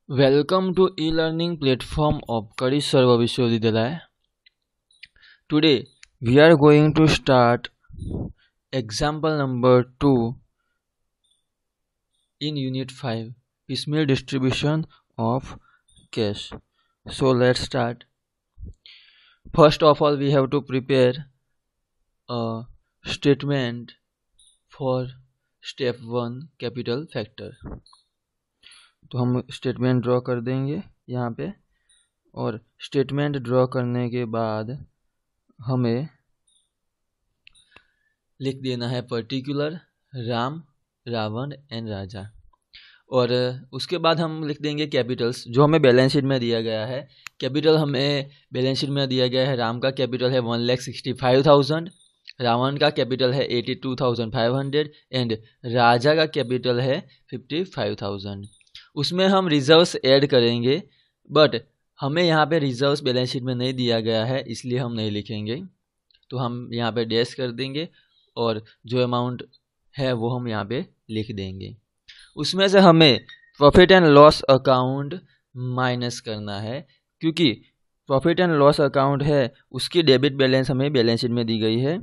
Welcome to e-learning platform of Kari Sarva Vishwavidyalaya. Today we are going to start example number 2 in unit 5, piecemeal distribution of cash. So let's start. First of all, we have to prepare a statement for step 1 capital factor. तो हम statement draw कर देंगे यहाँ पे, और statement draw करने के बाद हमें लिख देना है पर्टिकुलर राम, रावण एंड राजा, और उसके बाद हम लिख देंगे कैपिटल्स जो हमें बैलेंस शीट में दिया गया है। कैपिटल हमें बैलेंस शीट में दिया गया है, राम का कैपिटल है 1,65,000, रावण का कैपिटल है 82,500 एंड राजा का कैपिटल है 55,000। उसमें हम रिजर्व्स ऐड करेंगे, बट हमें यहाँ पे रिजर्व्स बैलेंस शीट में नहीं दिया गया है, इसलिए हम नहीं लिखेंगे। तो हम यहाँ पे डैश कर देंगे और जो अमाउंट है वो हम यहाँ पे लिख देंगे। उसमें से हमें profit and loss account minus करना है, क्योंकि प्रॉफिट एंड लॉस अकाउंट है उसकी डेबिट बैलेंस हमें बैलेंस शीट में दी गई है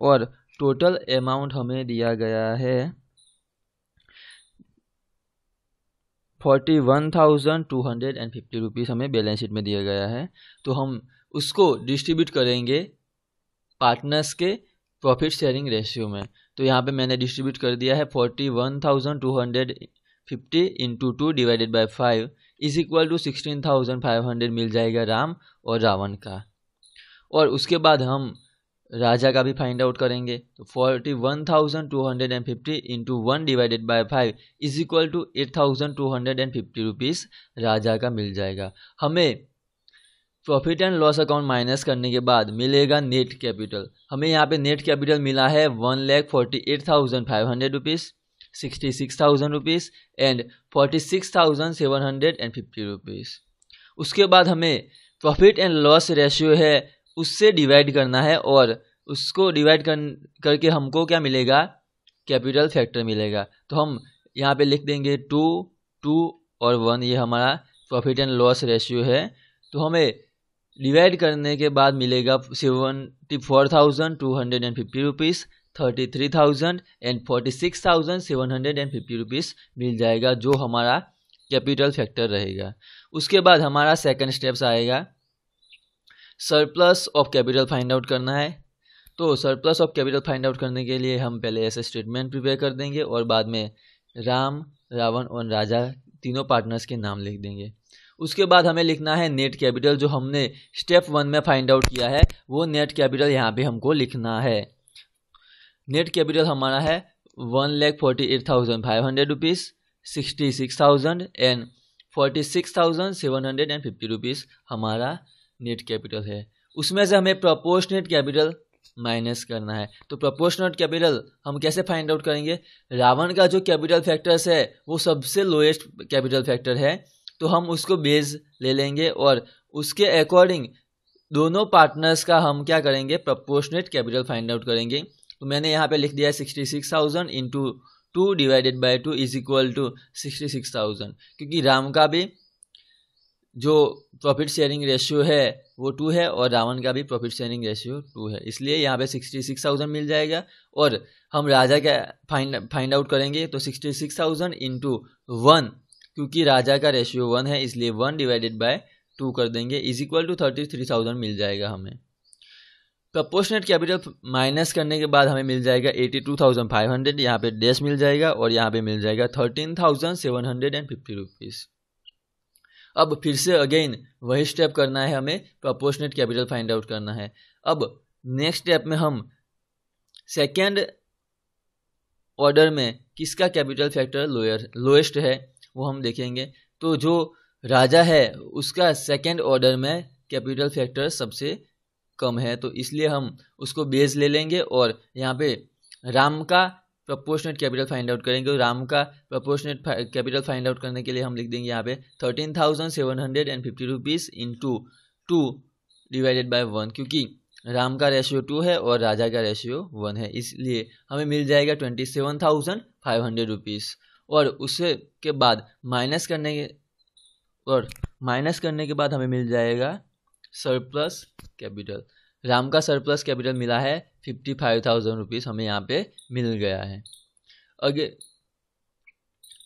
और टोटल अमाउंट हमें दिया गया है 41,250 रुपीज़ हमें बैलेंस शीट में दिया गया है। तो हम उसको डिस्ट्रीब्यूट करेंगे पार्टनर्स के प्रॉफिट शेयरिंग रेशियो में। तो यहाँ पे मैंने डिस्ट्रीब्यूट कर दिया है 41,250 into 2 divided by 5 is equal to 16,500 मिल जाएगा राम और रावण का। और उसके बाद हम राजा का भी फाइंड आउट करेंगे। तो 41,250 into 1 divided by 5 is equal to 8,250 rupees राजा का मिल जाएगा। हमें profit and loss account minus करने के बाद मिलेगा नेट कैपिटल। हमें यहाँ पे नेट कैपिटल मिला है 1,48,500 रुपीज़, 66,000 रुपीज़ एंड 46,750 रुपीज़। उसके बाद हमें प्रॉफिट एंड लॉस रेशियो है उससे डिवाइड करना है, और उसको डिवाइड करके हमको क्या मिलेगा, कैपिटल फैक्टर मिलेगा। तो हम यहाँ पे लिख देंगे 2, 2 और 1, ये हमारा प्रॉफिट एंड लॉस रेशियो है। तो हमें डिवाइड करने के बाद मिलेगा 74,250 रुपीज़, 33,000 एंड 46,750 रुपीज़ मिल जाएगा, जो हमारा कैपिटल फैक्टर रहेगा। उसके बाद हमारा सेकंड स्टेप्स आएगा, surplus of capital find out करना है। तो surplus of capital find out करने के लिए हम पहले ऐसे स्टेटमेंट प्रिपेयर कर देंगे और बाद में राम, रावण और राजा तीनों पार्टनर्स के नाम लिख देंगे। उसके बाद हमें लिखना है नेट कैपिटल, जो हमने स्टेप 1 में फाइंड आउट किया है वो नेट कैपिटल यहाँ पे हमको लिखना है। नेट कैपिटल हमारा है 1,48,500 रुपीज़, 66,000 एंड 46,750 रुपीज़ हमारा नेट कैपिटल है। उसमें से हमें प्रोपोर्शनेट कैपिटल माइनस करना है। तो प्रोपोर्शनेट कैपिटल हम कैसे फाइंड आउट करेंगे, रावण का जो कैपिटल फैक्टर्स है वो सबसे लोएस्ट कैपिटल फैक्टर है, तो हम उसको बेस ले लेंगे और उसके अकॉर्डिंग दोनों पार्टनर्स का हम क्या करेंगे, प्रोपोर्शनेट कैपिटल फाइंड आउट करेंगे। तो मैंने यहाँ पे लिख दिया 66,000 into 2 divided by 2 is equal to 66,000, क्योंकि राम का भी जो प्रॉफिट शेयरिंग रेशियो है वो 2 है और रावण का भी प्रॉफिट शेयरिंग रेशियो 2 है, इसलिए यहाँ पे 66,000 मिल जाएगा। और हम राजा का फाइंड आउट करेंगे, तो 66,000 इंटू 1, क्योंकि राजा का रेशियो 1 है इसलिए 1 डिवाइडेड बाय 2 कर देंगे, इज इक्वल टू 33,000 मिल जाएगा हमें। प्रोपोर्शनेट कैपिटल माइनस करने के बाद हमें मिल जाएगा 82,500, यहाँ पे डैश मिल जाएगा और यहाँ पे मिल जाएगा 13,750 रुपीज़। अब फिर से अगेन वही स्टेप करना है, हमें प्रोपोर्शनेट कैपिटल फाइंड आउट करना है। अब नेक्स्ट स्टेप में हम सेकेंड ऑर्डर में किसका कैपिटल फैक्टर लोएस्ट है वो हम देखेंगे। तो जो राजा है उसका सेकेंड ऑर्डर में कैपिटल फैक्टर सबसे कम है, तो इसलिए हम उसको बेस ले लेंगे और यहाँ पे राम का प्रोपोर्शनेट कैपिटल फाइंड आउट करेंगे। राम का प्रोपोर्शनेट कैपिटल फाइंड आउट करने के लिए हम लिख देंगे यहाँ पे 13,750 रुपीज़ इंटू 2 डिवाइडेड बाय 1, क्योंकि राम का रेशियो 2 है और राजा का रेशियो 1 है, इसलिए हमें मिल जाएगा 27,500 रुपीज़। और उसके बाद माइनस करने और माइनस करने के बाद हमें मिल जाएगा सरप्लस कैपिटल। राम का सरप्लस कैपिटल मिला है 55,000 रुपीज़, हमें यहाँ पे मिल गया है।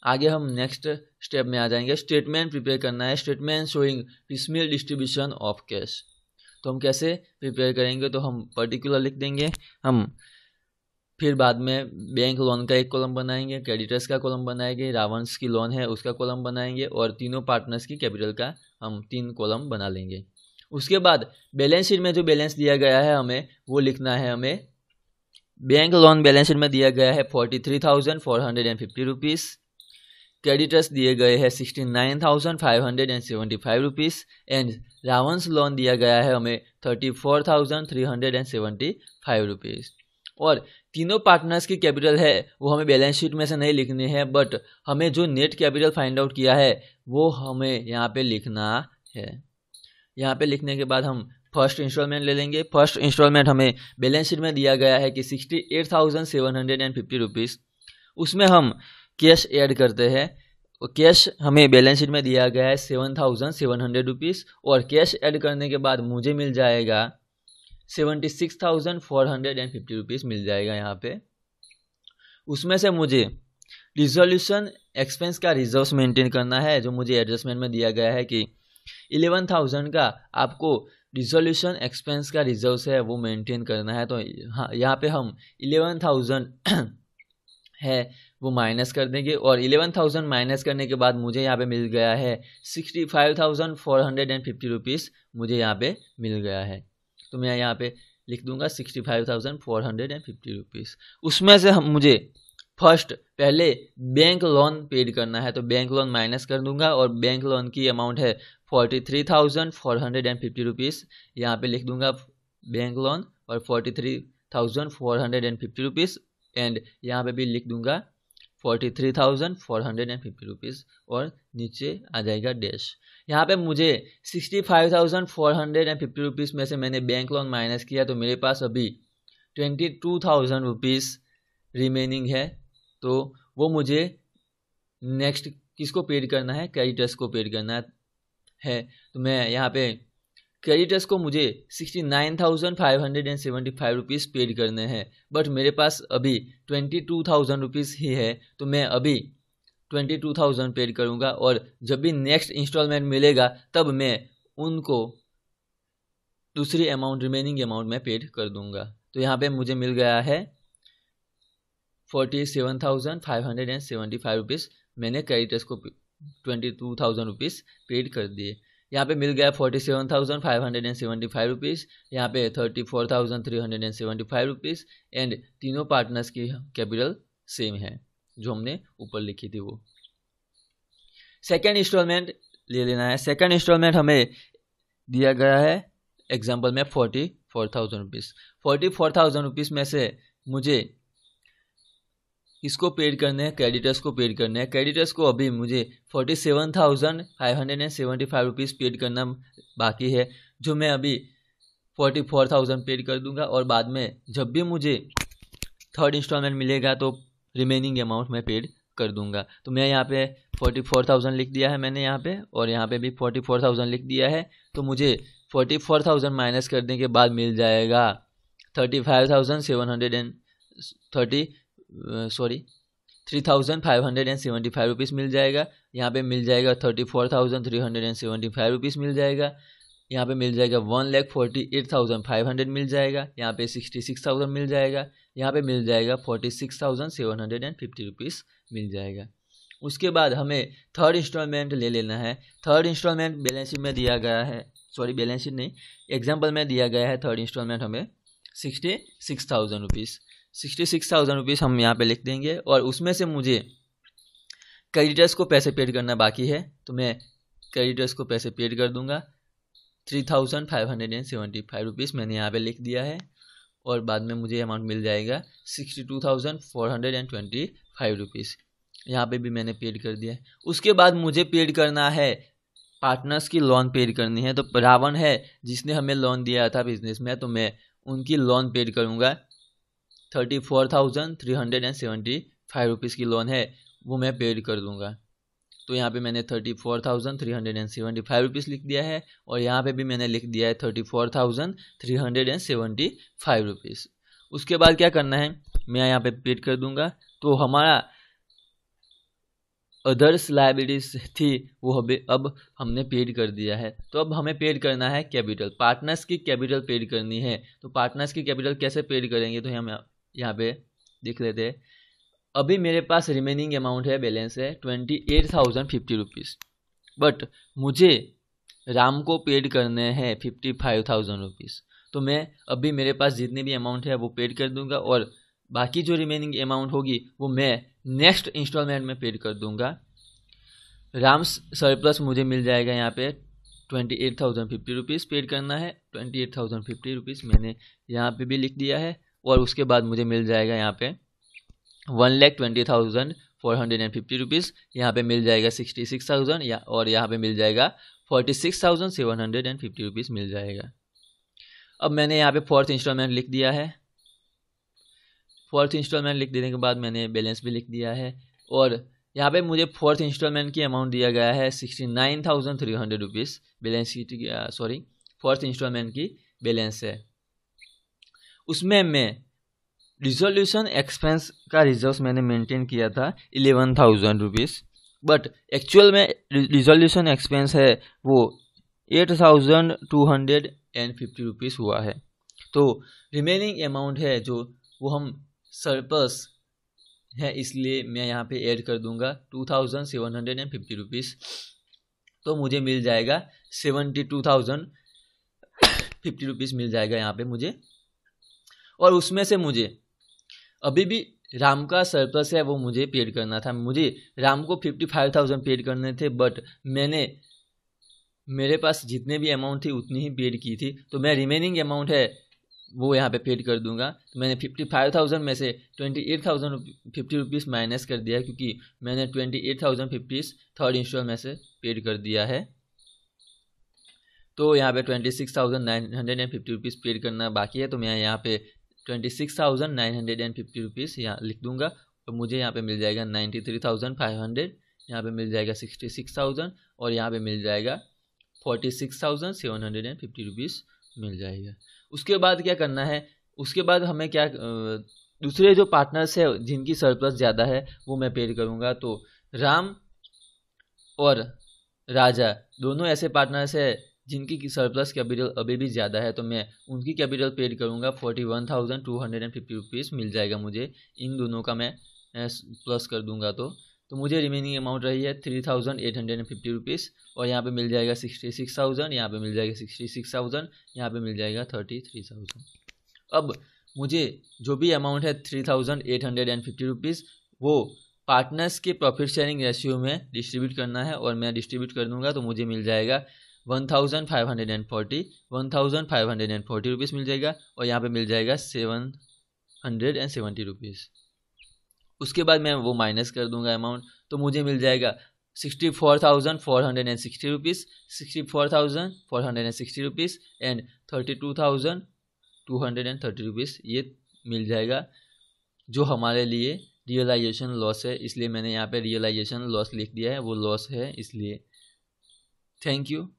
आगे हम नेक्स्ट स्टेप में आ जाएंगे। स्टेटमेंट प्रिपेयर करना है, statement showing piecemeal distribution of cash. तो हम कैसे प्रिपेयर करेंगे, तो हम पर्टिकुलर लिख देंगे, हम फिर बाद में बैंक लोन का एक कॉलम बनाएंगे, क्रेडिटर्स का कॉलम बनाएंगे, रावंस की लोन है उसका कॉलम बनाएंगे, और तीनों पार्टनर्स की कैपिटल का हम 3 कॉलम बना लेंगे। उसके बाद बैलेंस शीट में जो बैलेंस दिया गया है हमें वो लिखना है। हमें बैंक लोन बैलेंस शीट में दिया गया है 43,450 रुपीज़, क्रेडिटर्स दिए गए हैं 69,575 रुपीज़, एंड रावंस लोन दिया गया है हमें 34,375 रुपीज़। और तीनों पार्टनर्स की कैपिटल है वो हमें बैलेंस शीट में से नहीं लिखनी है, बट हमें जो नेट कैपिटल फाइंड आउट किया है वो हमें यहाँ पे लिखना है। यहाँ पे लिखने के बाद हम फर्स्ट इंस्टॉलमेंट ले लेंगे। फर्स्ट इंस्टॉलमेंट हमें बैलेंस शीट में दिया गया है कि 68,750 रुपीज़, उसमें हम कैश ऐड करते हैं। कैश हमें बैलेंस शीट में दिया गया है 7,700 रुपीज़, और कैश ऐड करने के बाद मुझे मिल जाएगा 76,450 रुपीज़ मिल जाएगा यहाँ पे। उसमें से मुझे रिजोल्यूशन एक्सपेंस का रिजर्व्स मेंटेन करना है, जो मुझे एडजस्टमेंट में दिया गया है कि 11,000 का आपको रिजोल्यूशन एक्सपेंस का रिजर्व्स है वो मेंटेन करना है। तो हाँ, यहाँ पे हम 11,000 है वो माइनस कर देंगे, और 11,000 माइनस करने के बाद मुझे यहाँ पे मिल गया है 65,450 रुपीज़ मुझे यहाँ पे मिल गया है। तो मैं यहाँ पे लिख दूंगा 65,450 रुपीज़। उसमें से हम मुझे फर्स्ट पहले बैंक लोन पेड करना है, तो बैंक लोन माइनस कर दूंगा, और बैंक लोन की अमाउंट है 43,450 रुपीज़। यहाँ पे लिख दूंगा बैंक लोन और 43,450 रुपीज़, एंड यहाँ पे भी लिख दूंगा 43,450 रुपीज़, और नीचे आ जाएगा डैश। यहाँ पे मुझे 65,450 रुपीज़ में से मैंने बैंक लोन माइनस किया, तो मेरे पास अभी 22,000 रुपीज़ रिमेनिंग है। तो वो मुझे नेक्स्ट किसको पेड करना है, क्रेडिटर्स को पेड करना है। तो मैं यहाँ पे क्रेडिटर्स को मुझे 69,575 रुपीज़ पेड करने हैं, बट मेरे पास अभी 22,000 रुपीज़ ही है, तो मैं अभी 22,000 पेड करूँगा, और जब भी नेक्स्ट इंस्टॉलमेंट मिलेगा तब मैं उनको दूसरी अमाउंट रिमेनिंग अमाउंट में पेड कर दूँगा। तो यहाँ पे मुझे मिल गया है 47,575 रुपीज़, मैंने क्रेडिटर्स को 22,000 रुपीज़ पेड कर दिए। यहाँ पे मिल गया 47,575 रुपीज़, यहाँ पे 34,375 रुपीज़, एंड तीनों पार्टनर्स की कैपिटल सेम है जो हमने ऊपर लिखी थी वो। सेकेंड इंस्टॉलमेंट ले लेना है। सेकेंड इंस्टॉलमेंट हमें दिया गया है एग्जाम्पल में 44,000 रुपीज़। 44,000 रुपीज़ में से मुझे इसको पेड करने हैं, क्रेडिटर्स को पेड करने हैं। क्रेडिटर्स को अभी मुझे 47,575 रुपीज़ पेड करना बाकी है, जो मैं अभी 44,000 पेड कर दूंगा, और बाद में जब भी मुझे थर्ड इंस्टॉलमेंट मिलेगा तो रिमेनिंग अमाउंट मैं पेड कर दूंगा। तो मैं यहाँ पे 44,000 लिख दिया है मैंने यहाँ पे, और यहाँ पे भी 44,000 लिख दिया है। तो मुझे 44,000 माइनस करने के बाद मिल जाएगा 3,575 रुपीज़ मिल जाएगा। यहाँ पे मिल जाएगा 34,375 रुपीज़ मिल जाएगा। यहाँ पे मिल जाएगा 1,48,500 मिल जाएगा। यहाँ पे 66,000 मिल जाएगा। यहाँ पे मिल जाएगा 46,750 रुपीज़ मिल जाएगा। उसके बाद हमें थर्ड इंस्टॉलमेंट ले लेना है। थर्ड इंस्टॉलमेंट बैलेंस शीट में दिया गया है, सॉरी बैलेंस शीट नहीं, एग्जाम्पल में दिया गया है। थर्ड इंस्टॉलमेंट हमें 66,000 रुपीज़, 66,000 रुपीज़ हम यहाँ पे लिख देंगे, और उसमें से मुझे क्रेडिटर्स को पैसे पेड करना बाकी है, तो मैं क्रेडिटर्स को पैसे पेड कर दूंगा। 3,575 रुपीज़ मैंने यहाँ पे लिख दिया है, और बाद में मुझे अमाउंट मिल जाएगा 62,425 रुपीज़। यहाँ पे भी मैंने पेड कर दिया है। उसके बाद मुझे पेड करना है, पार्टनर्स की लोन पेड करनी है। तो रावण है जिसने हमें लोन दिया था बिजनेस में, तो मैं उनकी लोन पेड करूँगा। 34,375 रुपीज़ की लोन है वो मैं पेड कर दूँगा। तो यहाँ पे मैंने 34,375 रुपीज़ लिख दिया है और यहाँ पे भी मैंने लिख दिया है 34,375 रुपीज़। उसके बाद क्या करना है, मैं यहाँ पे पेड कर दूंगा। तो हमारा अदर्स लायबिलिटीज थी वो अब हमने पेड कर दिया है। तो अब हमें पेड करना है कैपिटल, पार्टनर्स की कैपिटल पेड करनी है। तो पार्टनर्स की कैपिटल कैसे पेड करेंगे, तो हम यहाँ पे देख लेते हैं। अभी मेरे पास रिमेनिंग अमाउंट है, बैलेंस है 28,050 रुपीज़, बट मुझे राम को पेड करने हैं 55,000 रुपीज़। तो मैं अभी मेरे पास जितनी भी अमाउंट है वो पेड कर दूंगा और बाकी जो रिमेनिंग अमाउंट होगी वो मैं नेक्स्ट इंस्टॉलमेंट में पेड कर दूंगा। राम सरप्लस मुझे मिल जाएगा यहाँ पे 28,050 रुपीज़ पेड करना है। 28,050 रुपीज़ मैंने यहाँ पे भी लिख दिया है और उसके बाद मुझे मिल जाएगा यहाँ पे 1,20,450 रुपीज़, यहाँ पे मिल जाएगा 66,000 या और यहाँ पे मिल जाएगा 46,750 रुपीज़ मिल जाएगा। अब मैंने यहाँ पे फोर्थ इंस्टॉलमेंट लिख दिया है। फोर्थ इंस्टॉलमेंट लिख देने के बाद मैंने बैलेंस भी लिख दिया है और यहाँ पे मुझे फोर्थ इंस्टॉलमेंट की अमाउंट दिया गया है 69,300 रुपीज़ बैलेंस की, सॉरी फोर्थ इंस्टॉलमेंट की बैलेंस है। उसमें मैं रिजोल्यूशन एक्सपेंस का रिजर्व मैंने मेंटेन किया था 11,000 रुपीज़, बट एक्चुअल में रिजोल्यूशन एक्सपेंस है वो 8,250 रुपीज़ हुआ है। तो रिमेनिंग अमाउंट है जो वो हम सरप्लस है, इसलिए मैं यहाँ पे ऐड कर दूंगा 2,750 रुपीज़। तो मुझे मिल जाएगा 72,050 रुपीज़ मिल जाएगा यहाँ पे मुझे। और उसमें से मुझे अभी भी राम का सरप्लस है वो मुझे पेड करना था। मुझे राम को 55,000 पेड करने थे, बट मेरे पास जितने भी अमाउंट थी उतनी ही पेड की थी। तो मैं रिमेनिंग अमाउंट है वो यहाँ पे पेड कर दूंगा। तो मैंने 55,000 में से 28,050 रुपीज़ माइनस कर दिया, क्योंकि मैंने 28,050 थर्ड इंस्टॉल में से पेड कर दिया है। तो यहाँ पे 26,950 रुपीज़ पेड करना बाकी है। तो मैं यहाँ पे 26,950 रुपीज़ यहाँ लिख दूंगा और मुझे यहाँ पे मिल जाएगा 93,500, यहाँ पे मिल जाएगा 66,000 और यहाँ पे मिल जाएगा 46,750 रुपीज़ मिल जाएगा। उसके बाद क्या करना है, उसके बाद हमें क्या दूसरे जो पार्टनर्स है जिनकी सरप्लस ज़्यादा है वो मैं पेड करूँगा। तो राम और राजा दोनों ऐसे पार्टनर्स है जिनकी सरप्लस कैपिटल अभी भी ज़्यादा है, तो मैं उनकी कैपिटल पेड करूँगा 41,250 रुपीज़ मिल जाएगा मुझे। इन दोनों का मैं प्लस कर दूँगा तो मुझे रिमेनिंग अमाउंट रही है 3,850 रुपीज़ और यहाँ पे मिल जाएगा 66,000, यहाँ पे मिल जाएगा 66,000, यहाँ पे मिल जाएगा 33,000। अब मुझे जो भी अमाउंट है 3,850 रुपीज़ वो पार्टनर्स के प्रॉफिट शेयरिंग रेशियो में डिस्ट्रीब्यूट करना है और मैं डिस्ट्रीब्यूट कर दूँगा। तो मुझे मिल जाएगा 1,540 रुपीज़ मिल जाएगा और यहाँ पे मिल जाएगा 770 रुपीज़। उसके बाद मैं वो माइनस कर दूंगा अमाउंट, तो मुझे मिल जाएगा 64,460 रुपीज़, 64,460 रुपीज़ एंड 32,230 रुपीज़ ये मिल जाएगा, जो हमारे लिए रियलाइजेशन लॉस है। इसलिए मैंने यहाँ पे रियलाइजेशन लॉस लिख दिया है, वो लॉस है इसलिए। Thank you.